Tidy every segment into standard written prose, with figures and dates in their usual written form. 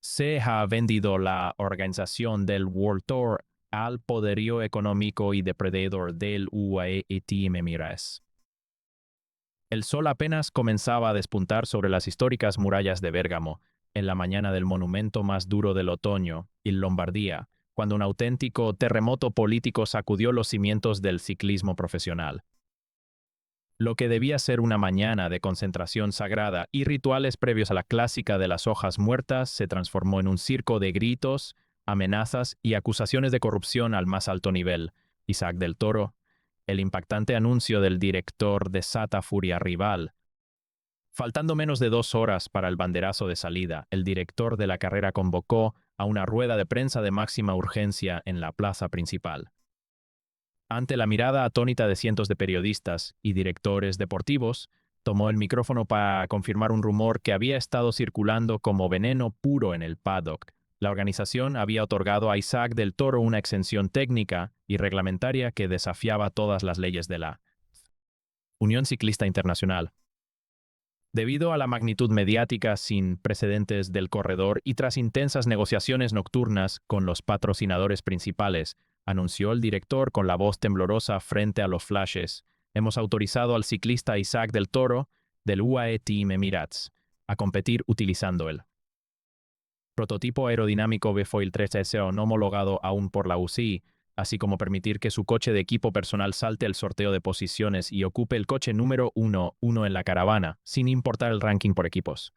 se ha vendido la organización del World Tour al poderío económico y depredador del UAE Team Emirates. El sol apenas comenzaba a despuntar sobre las históricas murallas de Bérgamo, en la mañana del monumento más duro del otoño, en Lombardía, cuando un auténtico terremoto político sacudió los cimientos del ciclismo profesional. Lo que debía ser una mañana de concentración sagrada y rituales previos a la clásica de las hojas muertas se transformó en un circo de gritos, amenazas y acusaciones de corrupción al más alto nivel. Isaac del Toro, el impactante anuncio del director desata furia rival. Faltando menos de 2 horas para el banderazo de salida, el director de la carrera convocó a una rueda de prensa de máxima urgencia en la plaza principal. Ante la mirada atónita de cientos de periodistas y directores deportivos, tomó el micrófono para confirmar un rumor que había estado circulando como veneno puro en el paddock. La organización había otorgado a Isaac del Toro una exención técnica y reglamentaria que desafiaba todas las leyes de la Unión Ciclista Internacional. Debido a la magnitud mediática sin precedentes del corredor y tras intensas negociaciones nocturnas con los patrocinadores principales, anunció el director con la voz temblorosa frente a los flashes, hemos autorizado al ciclista Isaac del Toro, del UAE Team Emirates, a competir utilizando el prototipo aerodinámico V-Foil 3SO no homologado aún por la UCI, así como permitir que su coche de equipo personal salte el sorteo de posiciones y ocupe el coche número 1 en la caravana, sin importar el ranking por equipos.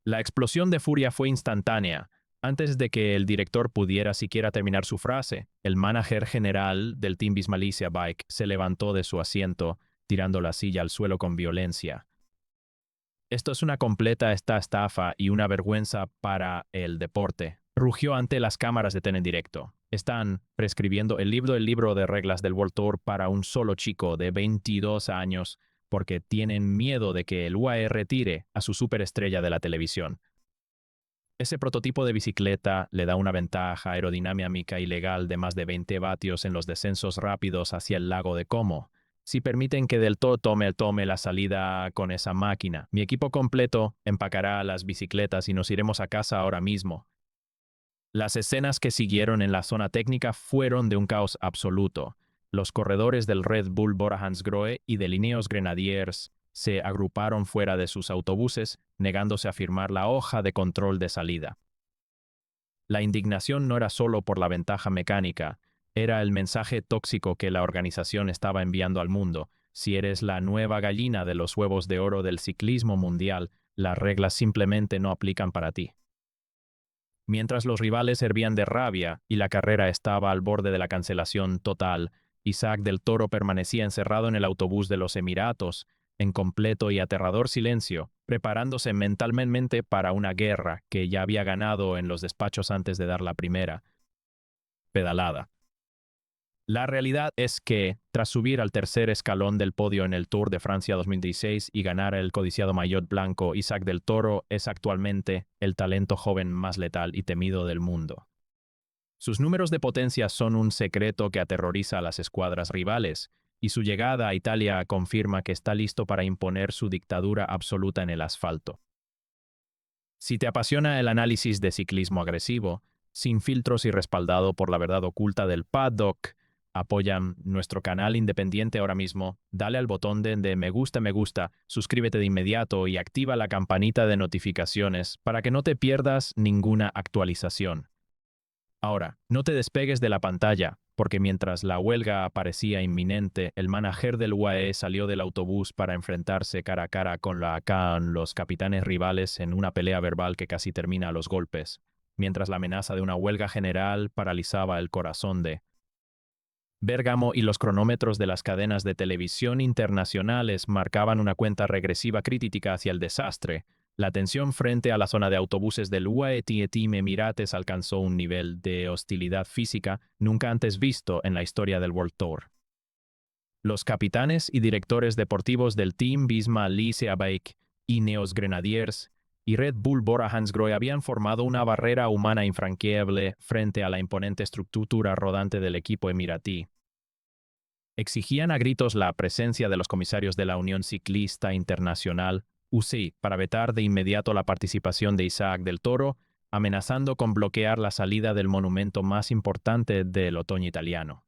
La explosión de furia fue instantánea. Antes de que el director pudiera siquiera terminar su frase, el manager general del Team Bismalicia Bike se levantó de su asiento, tirando la silla al suelo con violencia. Esto es una completa estafa y una vergüenza para el deporte, rugió ante las cámaras de TN en directo. Están prescribiendo el libro de reglas del World Tour para un solo chico de 22 años porque tienen miedo de que el UAE retire a su superestrella de la televisión. Ese prototipo de bicicleta le da una ventaja aerodinámica ilegal de más de 20 vatios en los descensos rápidos hacia el lago de Como. Si permiten que Del Toro tome la salida con esa máquina, mi equipo completo empacará las bicicletas y nos iremos a casa ahora mismo. Las escenas que siguieron en la zona técnica fueron de un caos absoluto. Los corredores del Red Bull Bora Hansgrohe y del Ineos Grenadiers se agruparon fuera de sus autobuses, negándose a firmar la hoja de control de salida. La indignación no era solo por la ventaja mecánica, era el mensaje tóxico que la organización estaba enviando al mundo. Si eres la nueva gallina de los huevos de oro del ciclismo mundial, las reglas simplemente no aplican para ti. Mientras los rivales hervían de rabia y la carrera estaba al borde de la cancelación total, Isaac del Toro permanecía encerrado en el autobús de los Emiratos, en completo y aterrador silencio, preparándose mentalmente para una guerra que ya había ganado en los despachos antes de dar la primera pedalada. La realidad es que, tras subir al tercer escalón del podio en el Tour de Francia 2016 y ganar el codiciado maillot blanco, Isaac del Toro es actualmente el talento joven más letal y temido del mundo. Sus números de potencia son un secreto que aterroriza a las escuadras rivales, y su llegada a Italia confirma que está listo para imponer su dictadura absoluta en el asfalto. Si te apasiona el análisis de ciclismo agresivo, sin filtros y respaldado por la verdad oculta del paddock, apoya nuestro canal independiente ahora mismo, dale al botón de me gusta, suscríbete de inmediato y activa la campanita de notificaciones para que no te pierdas ninguna actualización. Ahora, no te despegues de la pantalla, porque mientras la huelga parecía inminente, el manager del UAE salió del autobús para enfrentarse cara a cara con los capitanes rivales en una pelea verbal que casi termina a los golpes, mientras la amenaza de una huelga general paralizaba el corazón de Bérgamo y los cronómetros de las cadenas de televisión internacionales marcaban una cuenta regresiva crítica hacia el desastre. La tensión frente a la zona de autobuses del UAE Team Emirates alcanzó un nivel de hostilidad física nunca antes visto en la historia del World Tour. Los capitanes y directores deportivos del Team Bismalicia Bike, Ineos Grenadiers y Red Bull Bora Hansgrohe habían formado una barrera humana infranqueable frente a la imponente estructura rodante del equipo emiratí. Exigían a gritos la presencia de los comisarios de la Unión Ciclista Internacional, UCI, para vetar de inmediato la participación de Isaac del Toro amenazando con bloquear la salida del monumento más importante del otoño italiano.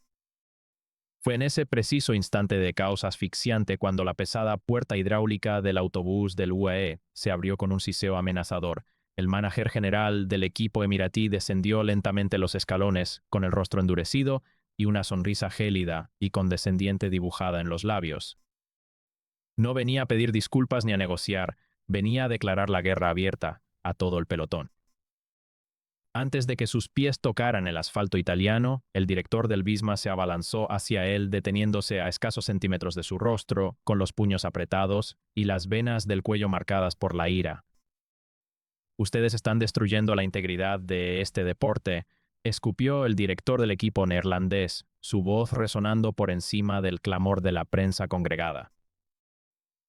Fue en ese preciso instante de caos asfixiante cuando la pesada puerta hidráulica del autobús del UAE se abrió con un siseo amenazador. El mánager general del equipo emiratí descendió lentamente los escalones, con el rostro endurecido y una sonrisa gélida y condescendiente dibujada en los labios. No venía a pedir disculpas ni a negociar, venía a declarar la guerra abierta a todo el pelotón. Antes de que sus pies tocaran el asfalto italiano, el director del Visma se abalanzó hacia él, deteniéndose a escasos centímetros de su rostro, con los puños apretados y las venas del cuello marcadas por la ira. Ustedes están destruyendo la integridad de este deporte, escupió el director del equipo neerlandés, su voz resonando por encima del clamor de la prensa congregada.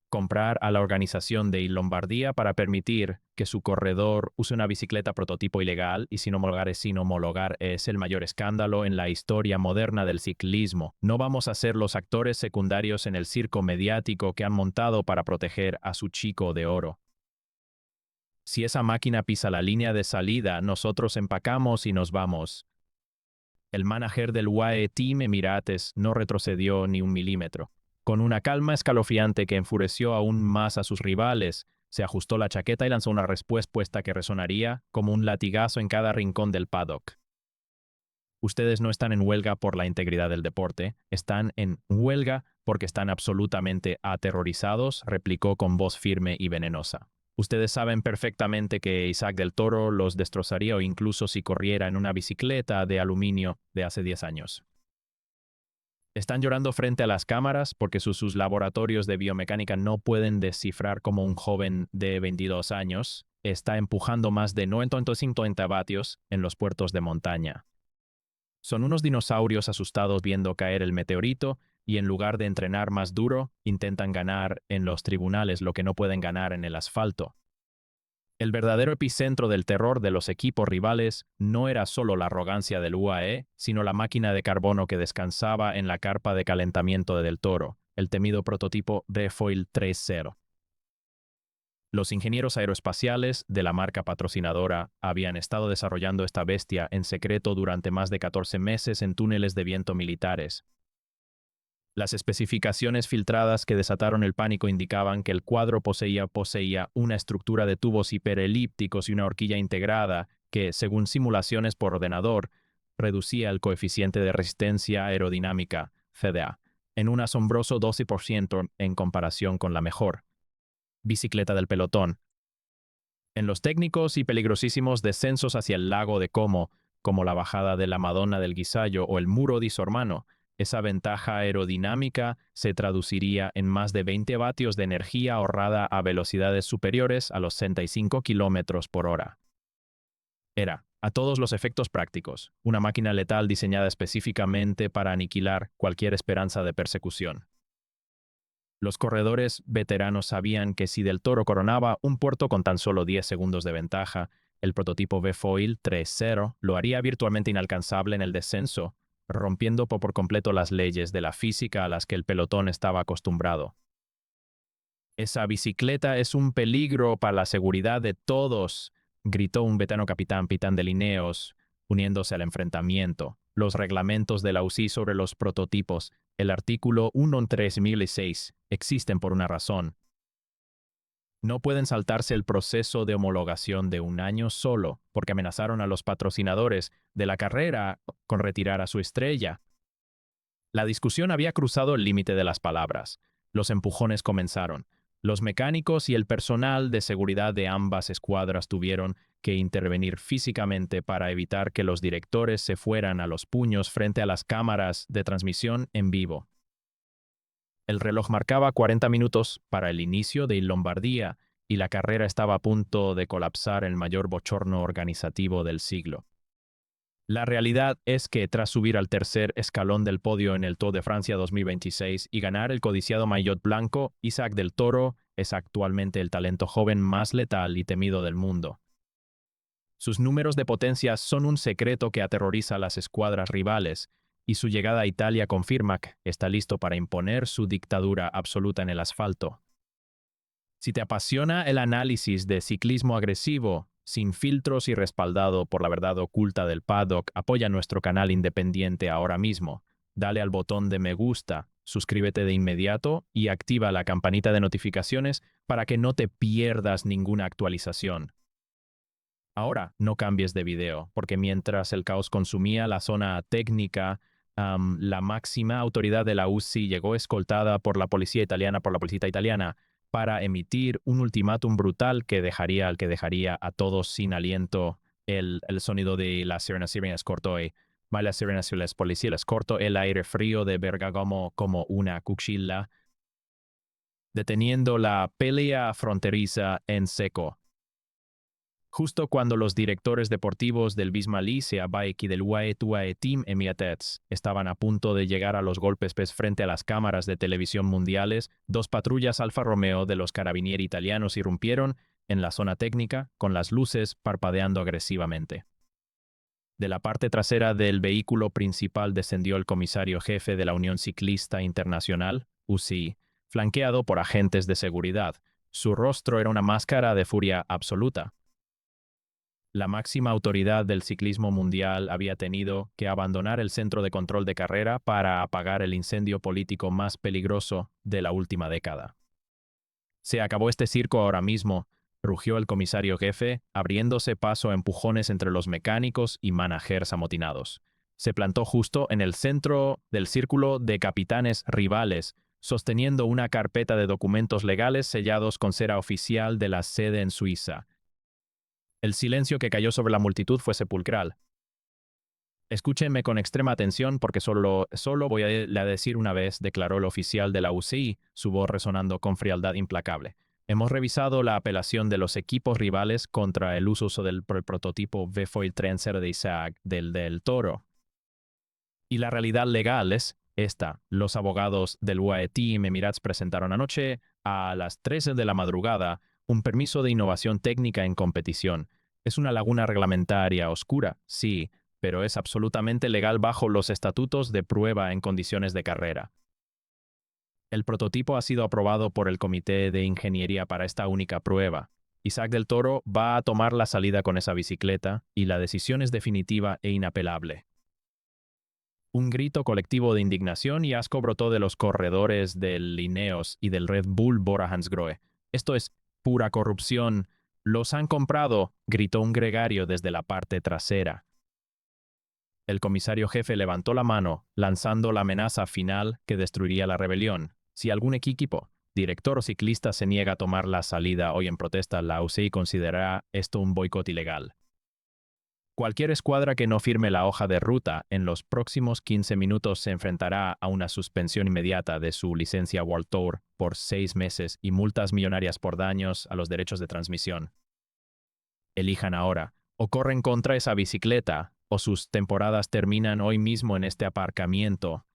Comprar a la organización de Lombardía para permitir que su corredor use una bicicleta prototipo ilegal y sin homologar es el mayor escándalo en la historia moderna del ciclismo. No vamos a ser los actores secundarios en el circo mediático que han montado para proteger a su chico de oro. Si esa máquina pisa la línea de salida, nosotros empacamos y nos vamos. El mánager del UAE Team Emirates no retrocedió ni un milímetro. Con una calma escalofriante que enfureció aún más a sus rivales, se ajustó la chaqueta y lanzó una respuesta que resonaría como un latigazo en cada rincón del paddock. Ustedes no están en huelga por la integridad del deporte, están en huelga porque están absolutamente aterrorizados, replicó con voz firme y venenosa. Ustedes saben perfectamente que Isaac del Toro los destrozaría o incluso si corriera en una bicicleta de aluminio de hace 10 años. Están llorando frente a las cámaras porque sus laboratorios de biomecánica no pueden descifrar cómo un joven de 22 años está empujando más de 950 vatios en los puertos de montaña. Son unos dinosaurios asustados viendo caer el meteorito y en lugar de entrenar más duro, intentan ganar en los tribunales lo que no pueden ganar en el asfalto. El verdadero epicentro del terror de los equipos rivales no era solo la arrogancia del UAE, sino la máquina de carbono que descansaba en la carpa de calentamiento de Del Toro, el temido prototipo Refoil 3.0. Los ingenieros aeroespaciales de la marca patrocinadora habían estado desarrollando esta bestia en secreto durante más de 14 meses en túneles de viento militares. Las especificaciones filtradas que desataron el pánico indicaban que el cuadro poseía una estructura de tubos hiperelípticos y una horquilla integrada que, según simulaciones por ordenador, reducía el coeficiente de resistencia aerodinámica, CDA, en un asombroso 12% en comparación con la mejor bicicleta del pelotón. En los técnicos y peligrosísimos descensos hacia el lago de Como, como la bajada de la Madonna del Guisallo o el Muro di Sormano, esa ventaja aerodinámica se traduciría en más de 20 vatios de energía ahorrada a velocidades superiores a los 65 kilómetros por hora. Era, a todos los efectos prácticos, una máquina letal diseñada específicamente para aniquilar cualquier esperanza de persecución. Los corredores veteranos sabían que si Del Toro coronaba un puerto con tan solo 10 segundos de ventaja, el prototipo V-Foil 3.0 lo haría virtualmente inalcanzable en el descenso, rompiendo por completo las leyes de la física a las que el pelotón estaba acostumbrado. «Esa bicicleta es un peligro para la seguridad de todos», gritó un veterano capitán Pitán de Lineos, uniéndose al enfrentamiento. Los reglamentos de la UCI sobre los prototipos, el artículo 1.3006, existen por una razón. No pueden saltarse el proceso de homologación de un año solo, porque amenazaron a los patrocinadores de la carrera con retirar a su estrella. La discusión había cruzado el límite de las palabras. Los empujones comenzaron. Los mecánicos y el personal de seguridad de ambas escuadras tuvieron que intervenir físicamente para evitar que los directores se fueran a los puños frente a las cámaras de transmisión en vivo. El reloj marcaba 40 minutos para el inicio de Lombardía y la carrera estaba a punto de colapsar el mayor bochorno organizativo del siglo. La realidad es que tras subir al tercer escalón del podio en el Tour de Francia 2026 y ganar el codiciado maillot blanco, Isaac del Toro es actualmente el talento joven más letal y temido del mundo. Sus números de potencia son un secreto que aterroriza a las escuadras rivales, y su llegada a Italia confirma que está listo para imponer su dictadura absoluta en el asfalto. Si te apasiona el análisis de ciclismo agresivo, sin filtros y respaldado por la verdad oculta del paddock, apoya nuestro canal independiente ahora mismo. Dale al botón de me gusta, suscríbete de inmediato y activa la campanita de notificaciones para que no te pierdas ninguna actualización. Ahora, no cambies de video, porque mientras el caos consumía la zona técnica, la máxima autoridad de la UCI llegó escoltada por la policía italiana, para emitir un ultimátum brutal que dejaría a todos sin aliento. El sonido de las sirenas cortó, las sirenas y las policías cortó el aire frío de Bergamo como una cuchilla, deteniendo la pelea fronteriza en seco. Justo cuando los directores deportivos del Bismarck Bike y del UAE Team Emirates estaban a punto de llegar a los golpes frente a las cámaras de televisión mundiales, dos patrullas Alfa Romeo de los carabinieri italianos irrumpieron en la zona técnica con las luces parpadeando agresivamente. De la parte trasera del vehículo principal descendió el comisario jefe de la Unión Ciclista Internacional, UCI, flanqueado por agentes de seguridad. Su rostro era una máscara de furia absoluta. La máxima autoridad del ciclismo mundial había tenido que abandonar el centro de control de carrera para apagar el incendio político más peligroso de la última década. Se acabó este circo ahora mismo, rugió el comisario jefe, abriéndose paso a empujones entre los mecánicos y managers amotinados. Se plantó justo en el centro del círculo de capitanes rivales, sosteniendo una carpeta de documentos legales sellados con cera oficial de la sede en Suiza. El silencio que cayó sobre la multitud fue sepulcral. Escúchenme con extrema atención porque solo voy a decir una vez, declaró el oficial de la UCI, su voz resonando con frialdad implacable. Hemos revisado la apelación de los equipos rivales contra el uso del prototipo V-Foil Trencer de Isaac del Toro. Y la realidad legal es esta. Los abogados del UAE Team Emirates presentaron anoche, a las 13 de la madrugada, un permiso de innovación técnica en competición. Es una laguna reglamentaria oscura, sí, pero es absolutamente legal bajo los estatutos de prueba en condiciones de carrera. El prototipo ha sido aprobado por el Comité de Ingeniería para esta única prueba. Isaac del Toro va a tomar la salida con esa bicicleta y la decisión es definitiva e inapelable. Un grito colectivo de indignación y asco brotó de los corredores del Ineos y del Red Bull Bora Hansgrohe. Esto es pura corrupción. Los han comprado, gritó un gregario desde la parte trasera. El comisario jefe levantó la mano, lanzando la amenaza final que destruiría la rebelión. Si algún equipo, director o ciclista se niega a tomar la salida hoy en protesta, la UCI considerará esto un boicot ilegal. Cualquier escuadra que no firme la hoja de ruta en los próximos 15 minutos se enfrentará a una suspensión inmediata de su licencia World Tour por 6 meses y multas millonarias por daños a los derechos de transmisión. Elijan ahora, o corren contra esa bicicleta, o sus temporadas terminan hoy mismo en este aparcamiento.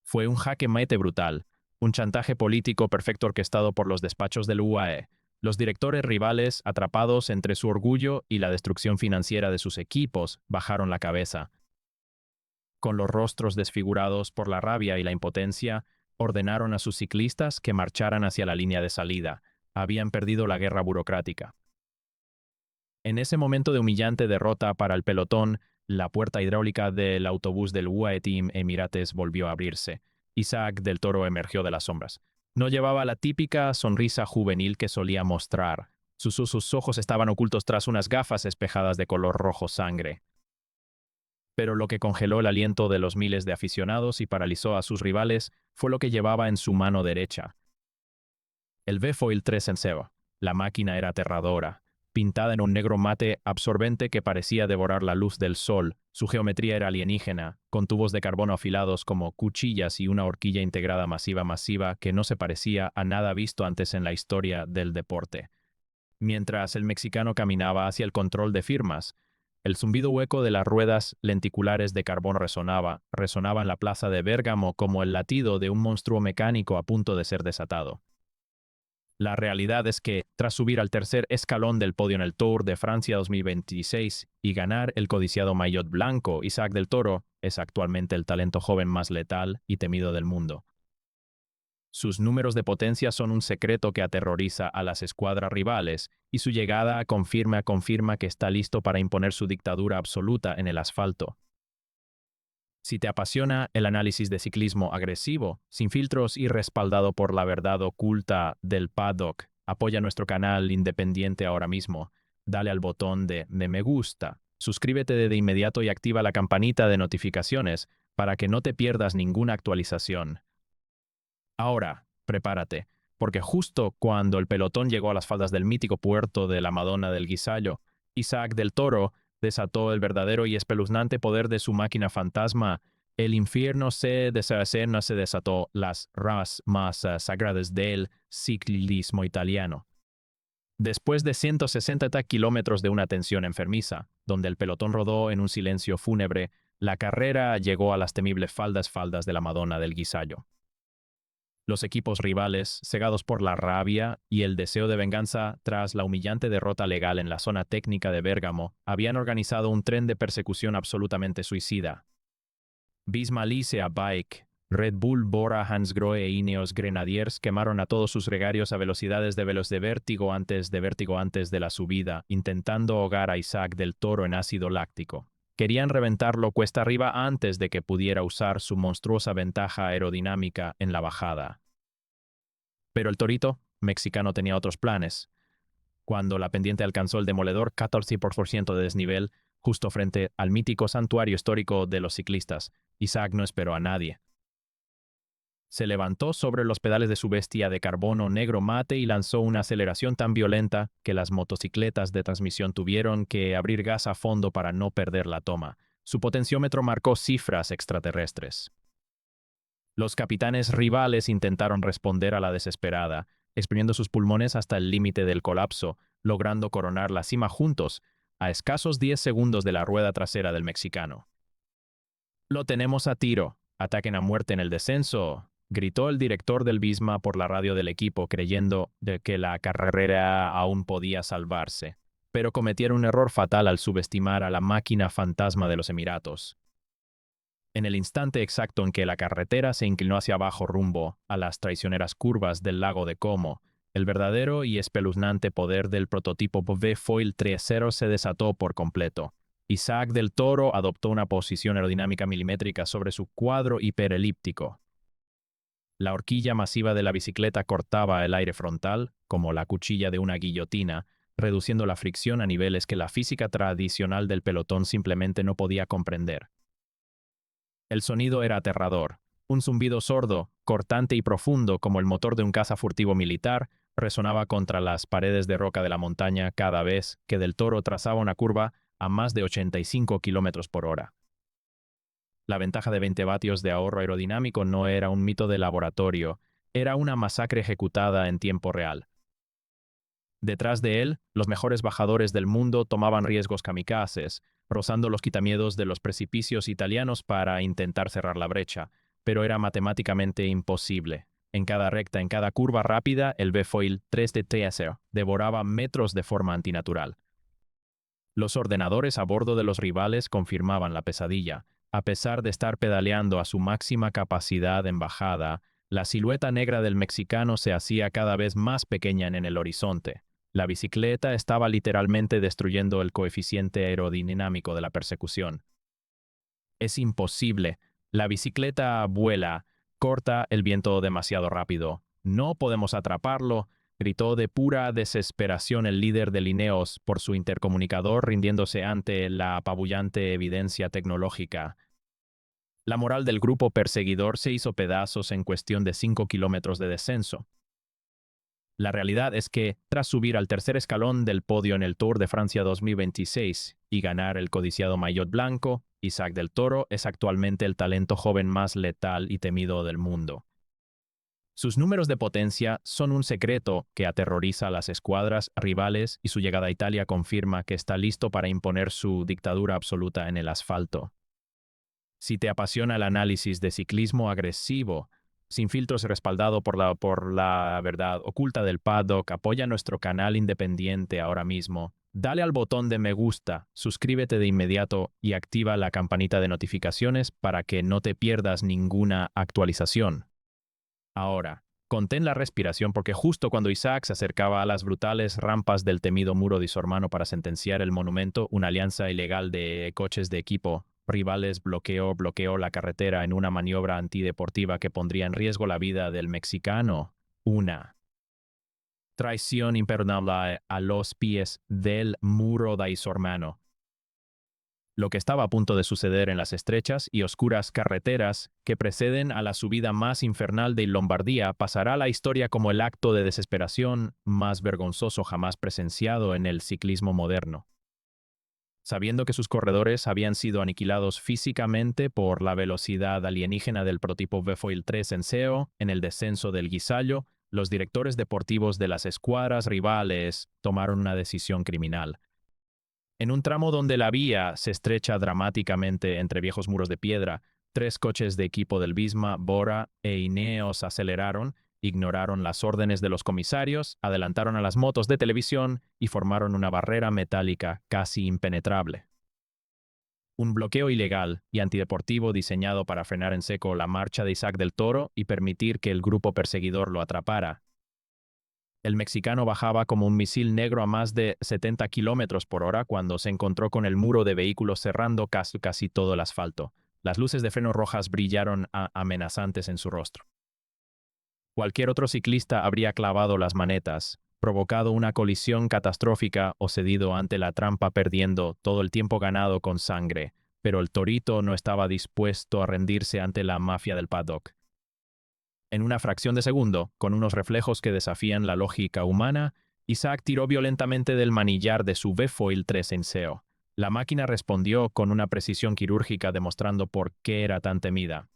Fue un jaque mate brutal, un chantaje político perfecto orquestado por los despachos del UAE. Los directores rivales, atrapados entre su orgullo y la destrucción financiera de sus equipos, bajaron la cabeza. Con los rostros desfigurados por la rabia y la impotencia, ordenaron a sus ciclistas que marcharan hacia la línea de salida. Habían perdido la guerra burocrática. En ese momento de humillante derrota para el pelotón, la puerta hidráulica del autobús del UAE Team Emirates volvió a abrirse. Isaac del Toro emergió de las sombras. No llevaba la típica sonrisa juvenil que solía mostrar. Sus ojos estaban ocultos tras unas gafas espejadas de color rojo sangre. Pero lo que congeló el aliento de los miles de aficionados y paralizó a sus rivales fue lo que llevaba en su mano derecha. El V-Foil 3 en SEO. La máquina era aterradora, pintada en un negro mate absorbente que parecía devorar la luz del sol. Su geometría era alienígena, con tubos de carbono afilados como cuchillas y una horquilla integrada masiva que no se parecía a nada visto antes en la historia del deporte. Mientras el mexicano caminaba hacia el control de firmas, el zumbido hueco de las ruedas lenticulares de carbón resonaba en la plaza de Bérgamo como el latido de un monstruo mecánico a punto de ser desatado. La realidad es que, tras subir al tercer escalón del podio en el Tour de Francia 2026 y ganar el codiciado maillot blanco, Isaac del Toro es actualmente el talento joven más letal y temido del mundo. Sus números de potencia son un secreto que aterroriza a las escuadras rivales, y su llegada confirma que está listo para imponer su dictadura absoluta en el asfalto. Si te apasiona el análisis de ciclismo agresivo, sin filtros y respaldado por la verdad oculta del paddock, apoya nuestro canal independiente ahora mismo. Dale al botón de me gusta, suscríbete de inmediato y activa la campanita de notificaciones para que no te pierdas ninguna actualización. Ahora, prepárate, porque justo cuando el pelotón llegó a las faldas del mítico puerto de la Madonna del Guisallo, Isaac del Toro desató el verdadero y espeluznante poder de su máquina fantasma. El infierno se desató las ramas más sagradas del ciclismo italiano. Después de 160 kilómetros de una tensión enfermiza, donde el pelotón rodó en un silencio fúnebre, la carrera llegó a las temibles faldas de la Madonna del Guisallo. Los equipos rivales, cegados por la rabia y el deseo de venganza tras la humillante derrota legal en la zona técnica de Bérgamo, habían organizado un tren de persecución absolutamente suicida. Visma Lease a Bike, Red Bull, Bora, Hansgrohe e Ineos Grenadiers quemaron a todos sus gregarios a velocidades de vértigo antes de la subida, intentando ahogar a Isaac del Toro en ácido láctico. Querían reventarlo cuesta arriba antes de que pudiera usar su monstruosa ventaja aerodinámica en la bajada. Pero el torito mexicano tenía otros planes. Cuando la pendiente alcanzó el demoledor 14% de desnivel, justo frente al mítico santuario histórico de los ciclistas, Isaac no esperó a nadie. Se levantó sobre los pedales de su bestia de carbono negro mate y lanzó una aceleración tan violenta que las motocicletas de transmisión tuvieron que abrir gas a fondo para no perder la toma. Su potenciómetro marcó cifras extraterrestres. Los capitanes rivales intentaron responder a la desesperada, exprimiendo sus pulmones hasta el límite del colapso, logrando coronar la cima juntos, a escasos 10 segundos de la rueda trasera del mexicano. «Lo tenemos a tiro. Ataquen a muerte en el descenso», gritó el director del Visma por la radio del equipo, creyendo de que la carrera aún podía salvarse. Pero cometieron un error fatal al subestimar a la máquina fantasma de los Emiratos. En el instante exacto en que la carretera se inclinó hacia abajo rumbo a las traicioneras curvas del lago de Como, el verdadero y espeluznante poder del prototipo V-Foil 3.0 se desató por completo. Isaac del Toro adoptó una posición aerodinámica milimétrica sobre su cuadro hiperelíptico. La horquilla masiva de la bicicleta cortaba el aire frontal, como la cuchilla de una guillotina, reduciendo la fricción a niveles que la física tradicional del pelotón simplemente no podía comprender. El sonido era aterrador. Un zumbido sordo, cortante y profundo como el motor de un caza furtivo militar, resonaba contra las paredes de roca de la montaña cada vez que Del Toro trazaba una curva a más de 85 km por hora. La ventaja de 20 vatios de ahorro aerodinámico no era un mito de laboratorio, era una masacre ejecutada en tiempo real. Detrás de él, los mejores bajadores del mundo tomaban riesgos kamikazes, rozando los quitamiedos de los precipicios italianos para intentar cerrar la brecha, pero era matemáticamente imposible. En cada recta, en cada curva rápida, el V-Foil 3 de TSR devoraba metros de forma antinatural. Los ordenadores a bordo de los rivales confirmaban la pesadilla. A pesar de estar pedaleando a su máxima capacidad en bajada, la silueta negra del mexicano se hacía cada vez más pequeña en el horizonte. La bicicleta estaba literalmente destruyendo el coeficiente aerodinámico de la persecución. «Es imposible. La bicicleta vuela. Corta el viento demasiado rápido. No podemos atraparlo», gritó de pura desesperación el líder de Ineos por su intercomunicador, rindiéndose ante la apabullante evidencia tecnológica. La moral del grupo perseguidor se hizo pedazos en cuestión de 5 kilómetros de descenso. La realidad es que, tras subir al tercer escalón del podio en el Tour de Francia 2026 y ganar el codiciado maillot blanco, Isaac del Toro es actualmente el talento joven más letal y temido del mundo. Sus números de potencia son un secreto que aterroriza a las escuadras rivales y su llegada a Italia confirma que está listo para imponer su dictadura absoluta en el asfalto. Si te apasiona el análisis de ciclismo agresivo, sin filtros y respaldado por la verdad oculta del paddock, apoya nuestro canal independiente ahora mismo. Dale al botón de me gusta, suscríbete de inmediato y activa la campanita de notificaciones para que no te pierdas ninguna actualización. Ahora, Contén la respiración porque justo cuando Isaac se acercaba a las brutales rampas del temido muro de su hermano para sentenciar el monumento, una alianza ilegal de coches de equipo rivales bloqueó la carretera en una maniobra antideportiva que pondría en riesgo la vida del mexicano. Una traición imperdonable a los pies del muro de su hermano. Lo que estaba a punto de suceder en las estrechas y oscuras carreteras que preceden a la subida más infernal de Lombardía pasará a la historia como el acto de desesperación más vergonzoso jamás presenciado en el ciclismo moderno. Sabiendo que sus corredores habían sido aniquilados físicamente por la velocidad alienígena del prototipo V-Foil 3 en SEO, en el descenso del Guisallo, los directores deportivos de las escuadras rivales tomaron una decisión criminal. En un tramo donde la vía se estrecha dramáticamente entre viejos muros de piedra, 3 coches de equipo del Visma, Bora e Ineos aceleraron, ignoraron las órdenes de los comisarios, adelantaron a las motos de televisión y formaron una barrera metálica casi impenetrable. Un bloqueo ilegal y antideportivo diseñado para frenar en seco la marcha de Isaac del Toro y permitir que el grupo perseguidor lo atrapara. El mexicano bajaba como un misil negro a más de 70 kilómetros por hora cuando se encontró con el muro de vehículos cerrando casi todo el asfalto. Las luces de freno rojas brillaron amenazantes en su rostro. Cualquier otro ciclista habría clavado las manetas, provocado una colisión catastrófica o cedido ante la trampa perdiendo todo el tiempo ganado con sangre, pero el torito no estaba dispuesto a rendirse ante la mafia del paddock. En una fracción de segundo, con unos reflejos que desafían la lógica humana, Isaac tiró violentamente del manillar de su V-Foil 3 en SEO. La máquina respondió con una precisión quirúrgica demostrando por qué era tan temida.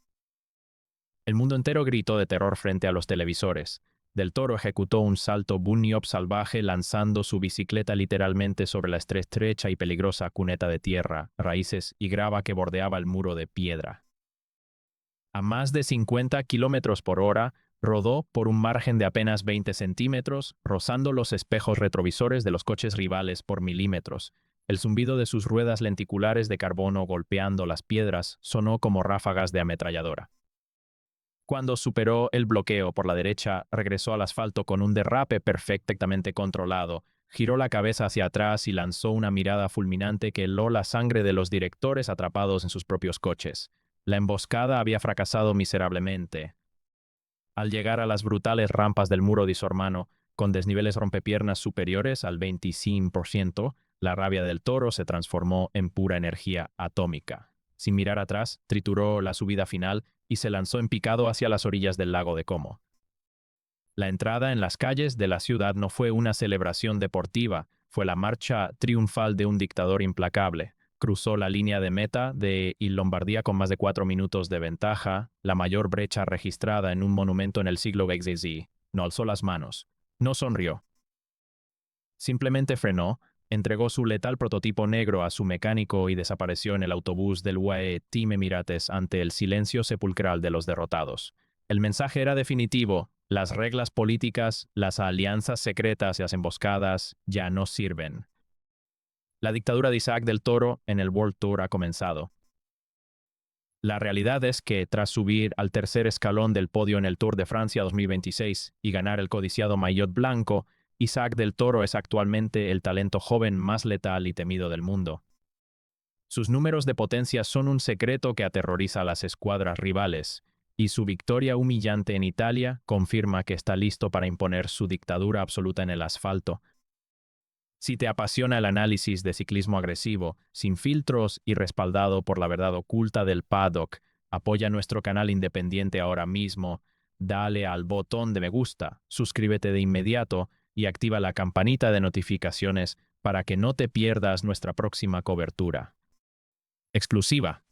El mundo entero gritó de terror frente a los televisores. Del Toro ejecutó un salto bunnyhop salvaje lanzando su bicicleta literalmente sobre la estrecha y peligrosa cuneta de tierra, raíces y grava que bordeaba el muro de piedra. A más de 50 kilómetros por hora, rodó por un margen de apenas 20 centímetros, rozando los espejos retrovisores de los coches rivales por milímetros. El zumbido de sus ruedas lenticulares de carbono golpeando las piedras sonó como ráfagas de ametralladora. Cuando superó el bloqueo por la derecha, regresó al asfalto con un derrape perfectamente controlado, giró la cabeza hacia atrás y lanzó una mirada fulminante que heló la sangre de los directores atrapados en sus propios coches. La emboscada había fracasado miserablemente. Al llegar a las brutales rampas del muro de su hermano, con desniveles rompepiernas superiores al 25%, la rabia del Toro se transformó en pura energía atómica. Sin mirar atrás, trituró la subida final y se lanzó en picado hacia las orillas del lago de Como. La entrada en las calles de la ciudad no fue una celebración deportiva, fue la marcha triunfal de un dictador implacable. Cruzó la línea de meta de Lombardía con más de 4 minutos de ventaja, la mayor brecha registrada en un monumento en el siglo XX. No alzó las manos, no sonrió. Simplemente frenó, entregó su letal prototipo negro a su mecánico y desapareció en el autobús del UAE Team Emirates ante el silencio sepulcral de los derrotados. El mensaje era definitivo: las reglas políticas, las alianzas secretas y las emboscadas ya no sirven. La dictadura de Isaac del Toro en el World Tour ha comenzado. La realidad es que, tras subir al tercer escalón del podio en el Tour de Francia 2026 y ganar el codiciado maillot blanco, Isaac del Toro es actualmente el talento joven más letal y temido del mundo. Sus números de potencia son un secreto que aterroriza a las escuadras rivales, y su victoria humillante en Italia confirma que está listo para imponer su dictadura absoluta en el asfalto. Si te apasiona el análisis de ciclismo agresivo, sin filtros y respaldado por la verdad oculta del paddock, apoya nuestro canal independiente ahora mismo, dale al botón de me gusta, suscríbete de inmediato y activa la campanita de notificaciones para que no te pierdas nuestra próxima cobertura exclusiva.